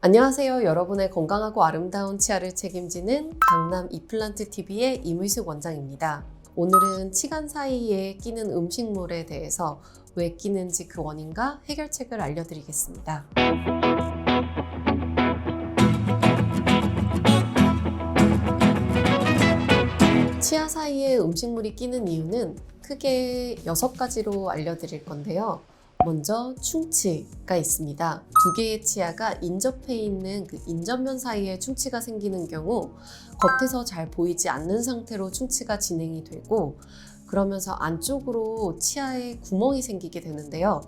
안녕하세요. 여러분의 건강하고 아름다운 치아를 책임지는 강남 이플란트 TV의 이무숙 원장입니다. 오늘은 치간 사이에 끼는 음식물에 대해서 왜 끼는지 그 원인과 해결책을 알려드리겠습니다. 치아 사이에 음식물이 끼는 이유는 크게 6가지로 알려드릴 건데요. 먼저 충치가 있습니다. 두 개의 치아가 인접해 있는 그 인접면 사이에 충치가 생기는 경우 겉에서 잘 보이지 않는 상태로 충치가 진행이 되고, 그러면서 안쪽으로 치아에 구멍이 생기게 되는데요.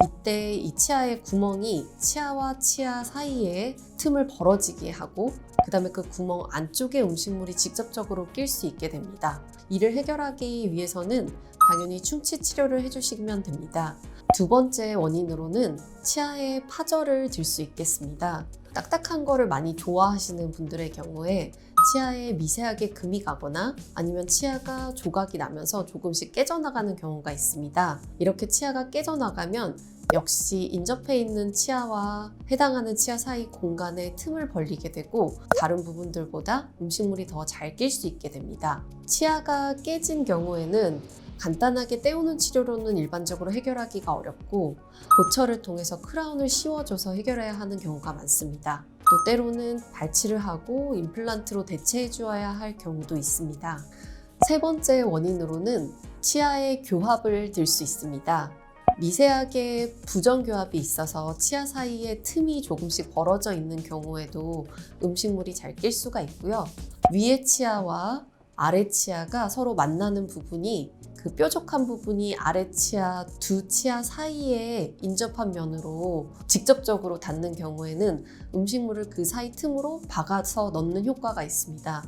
이때 이 치아의 구멍이 치아와 치아 사이에 틈을 벌어지게 하고, 그 다음에 그 구멍 안쪽에 음식물이 직접적으로 낄 수 있게 됩니다. 이를 해결하기 위해서는 당연히 충치 치료를 해주시면 됩니다. 두 번째 원인으로는 치아에 파절을 들 수 있겠습니다. 딱딱한 거를 많이 좋아하시는 분들의 경우에 치아에 미세하게 금이 가거나 아니면 치아가 조각이 나면서 조금씩 깨져나가는 경우가 있습니다. 이렇게 치아가 깨져나가면 역시 인접해 있는 치아와 해당하는 치아 사이 공간에 틈을 벌리게 되고 다른 부분들보다 음식물이 더 잘 낄 수 있게 됩니다. 치아가 깨진 경우에는 간단하게 떼우는 치료로는 일반적으로 해결하기가 어렵고, 보철을 통해서 크라운을 씌워줘서 해결해야 하는 경우가 많습니다. 또 때로는 발치를 하고 임플란트로 대체해 주어야 할 경우도 있습니다. 세 번째 원인으로는 치아의 교합을 들 수 있습니다. 미세하게 부정교합이 있어서 치아 사이에 틈이 조금씩 벌어져 있는 경우에도 음식물이 잘 낄 수가 있고요. 위의 치아와 아래 치아가 서로 만나는 부분이 그 뾰족한 부분이 아래 치아 두 치아 사이에 인접한 면으로 직접적으로 닿는 경우에는 음식물을 그 사이 틈으로 박아서 넣는 효과가 있습니다.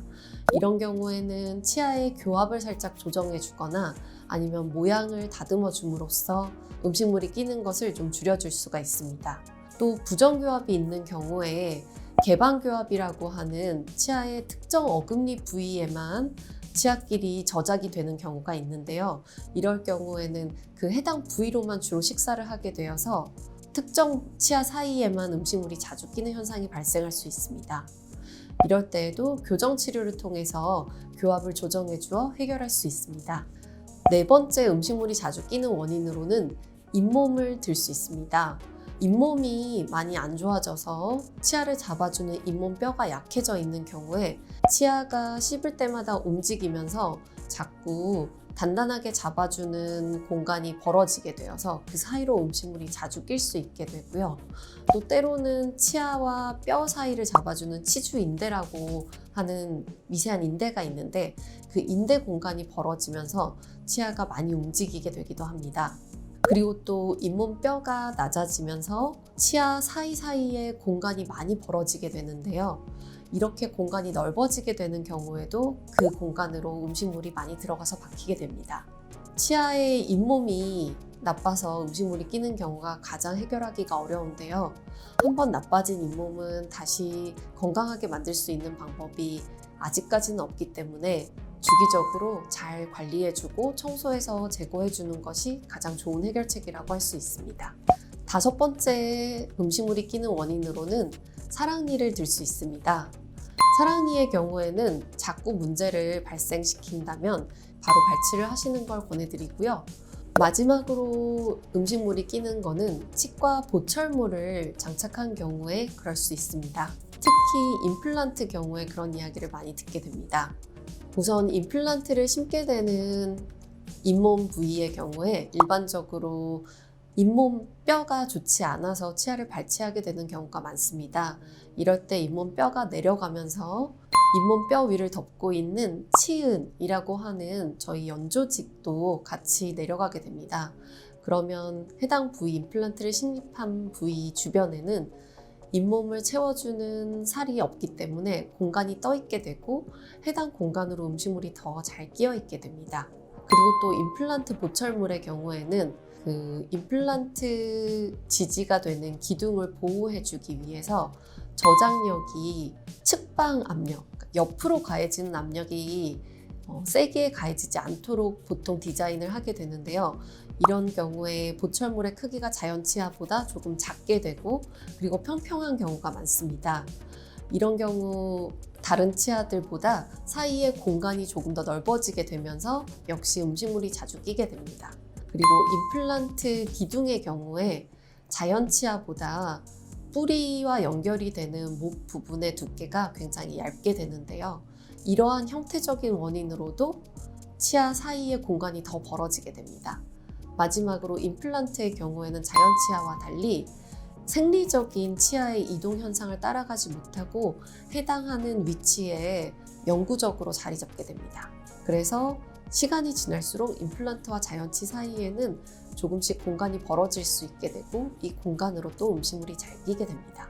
이런 경우에는 치아의 교합을 살짝 조정해 주거나 아니면 모양을 다듬어 줌으로써 음식물이 끼는 것을 좀 줄여줄 수가 있습니다. 또 부정교합이 있는 경우에 개방교합이라고 하는 치아의 특정 어금니 부위에만 치아끼리 저작이 되는 경우가 있는데요. 이럴 경우에는 그 해당 부위로만 주로 식사를 하게 되어서 특정 치아 사이에만 음식물이 자주 끼는 현상이 발생할 수 있습니다. 이럴 때에도 교정 치료를 통해서 교합을 조정해 주어 해결할 수 있습니다. 네 번째 음식물이 자주 끼는 원인으로는 잇몸을 들 수 있습니다. 잇몸이 많이 안 좋아져서 치아를 잡아주는 잇몸뼈가 약해져 있는 경우에 치아가 씹을 때마다 움직이면서 자꾸 단단하게 잡아주는 공간이 벌어지게 되어서 그 사이로 음식물이 자주 낄 수 있게 되고요. 또 때로는 치아와 뼈 사이를 잡아주는 치주인대라고 하는 미세한 인대가 있는데 그 인대 공간이 벌어지면서 치아가 많이 움직이게 되기도 합니다. 그리고 또 잇몸뼈가 낮아지면서 치아 사이사이에 공간이 많이 벌어지게 되는데요. 이렇게 공간이 넓어지게 되는 경우에도 그 공간으로 음식물이 많이 들어가서 박히게 됩니다. 치아의 잇몸이 나빠서 음식물이 끼는 경우가 가장 해결하기가 어려운데요. 한번 나빠진 잇몸은 다시 건강하게 만들 수 있는 방법이 아직까지는 없기 때문에 주기적으로 잘 관리해주고 청소해서 제거해주는 것이 가장 좋은 해결책이라고 할 수 있습니다. 다섯 번째 음식물이 끼는 원인으로는 사랑니를 들 수 있습니다. 사랑니의 경우에는 자꾸 문제를 발생시킨다면 바로 발치를 하시는 걸 권해드리고요. 마지막으로 음식물이 끼는 거는 치과 보철물을 장착한 경우에 그럴 수 있습니다. 특히 임플란트 경우에 그런 이야기를 많이 듣게 됩니다. 우선 임플란트를 심게 되는 잇몸 부위의 경우에 일반적으로 잇몸 뼈가 좋지 않아서 치아를 발치하게 되는 경우가 많습니다. 이럴 때 잇몸 뼈가 내려가면서 잇몸 뼈 위를 덮고 있는 치은이라고 하는 저희 연조직도 같이 내려가게 됩니다. 그러면 해당 부위, 임플란트를 식립한 부위 주변에는 잇몸을 채워주는 살이 없기 때문에 공간이 떠 있게 되고 해당 공간으로 음식물이 더 잘 끼어 있게 됩니다. 그리고 또 임플란트 보철물의 경우에는 그 임플란트 지지가 되는 기둥을 보호해주기 위해서 저장력이 측방 압력, 옆으로 가해지는 압력이 세게 가해지지 않도록 보통 디자인을 하게 되는데요. 이런 경우에 보철물의 크기가 자연 치아보다 조금 작게 되고 그리고 평평한 경우가 많습니다. 이런 경우 다른 치아들보다 사이의 공간이 조금 더 넓어지게 되면서 역시 음식물이 자주 끼게 됩니다. 그리고 임플란트 기둥의 경우에 자연 치아보다 뿌리와 연결이 되는 목 부분의 두께가 굉장히 얇게 되는데요. 이러한 형태적인 원인으로도 치아 사이의 공간이 더 벌어지게 됩니다. 마지막으로 임플란트의 경우에는 자연 치아와 달리 생리적인 치아의 이동 현상을 따라가지 못하고 해당하는 위치에 영구적으로 자리 잡게 됩니다. 그래서 시간이 지날수록 임플란트와 자연치 사이에는 조금씩 공간이 벌어질 수 있게 되고 이 공간으로 또 음식물이 잘 끼게 됩니다.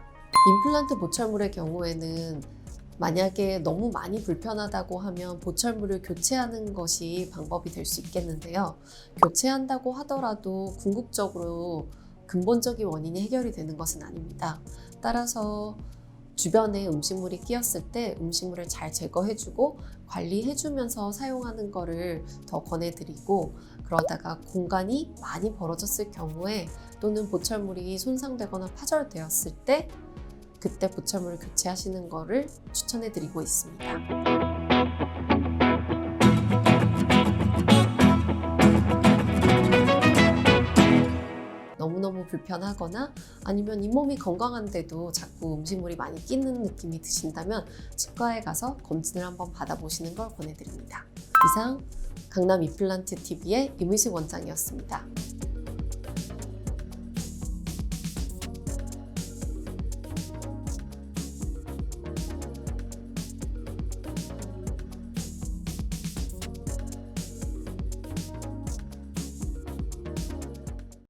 임플란트 보철물의 경우에는 만약에 너무 많이 불편하다고 하면 보철물을 교체하는 것이 방법이 될 수 있겠는데요. 교체한다고 하더라도 궁극적으로 근본적인 원인이 해결이 되는 것은 아닙니다. 따라서 주변에 음식물이 끼었을 때 음식물을 잘 제거해주고 관리해주면서 사용하는 것을 더 권해드리고, 그러다가 공간이 많이 벌어졌을 경우에 또는 보철물이 손상되거나 파절되었을 때 그때 보철물을 교체하시는 것을 추천해드리고 있습니다. 너무너무 불편하거나 아니면 잇몸이 건강한데도 자꾸 음식물이 많이 끼는 느낌이 드신다면 치과에 가서 검진을 한번 받아보시는 걸 권해드립니다. 이상 강남 임플란트 TV의 임의식 원장이었습니다.